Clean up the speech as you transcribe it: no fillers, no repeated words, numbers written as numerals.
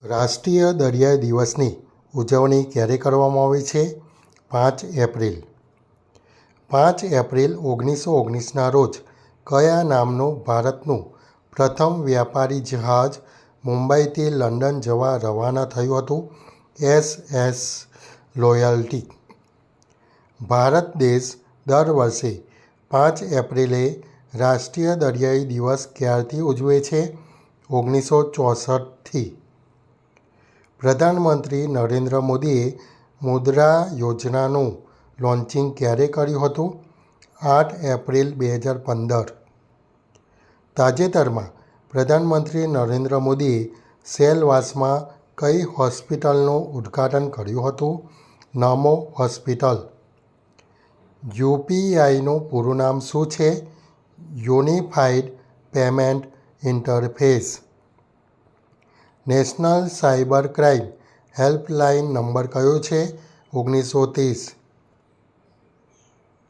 રાષ્ટ્રીય દરિયાઈ દિવસની ઉજવણી ક્યારે કરવામાં આવે છે? 5 એપ્રિલ. 5 એપ્રિલ 1919ના રોજ કયા નામનું ભારતનું પ્રથમ વ્યાપારી જહાજ મુંબઈથી લંડન જવા રવાના થયું હતું? SS loyalty. ભારત દેશ દર વર્ષે 5 એપ્રિલે રાષ્ટ્રીય દરિયાઈ દિવસ ક્યારથી ઉજવે છે? 1964થી. પ્રધાનમંત્રી નરેન્દ્ર મોદીએ મુદ્રા યોજનાનું લોન્ચિંગ ક્યારે કર્યું હતું? 8 એપ્રિલ 2015. તાજેતરમાં પ્રધાનમંત્રી નરેન્દ્ર મોદીએ સેલવાસમાં કઈ હોસ્પિટલનું ઉદ્ઘાટન કર્યું હતું? નમો હોસ્પિટલ. યુપીઆઈનું પૂરું નામ શું છે? Unified payment interface. National cyber crime helpline number કયો છે? 1930.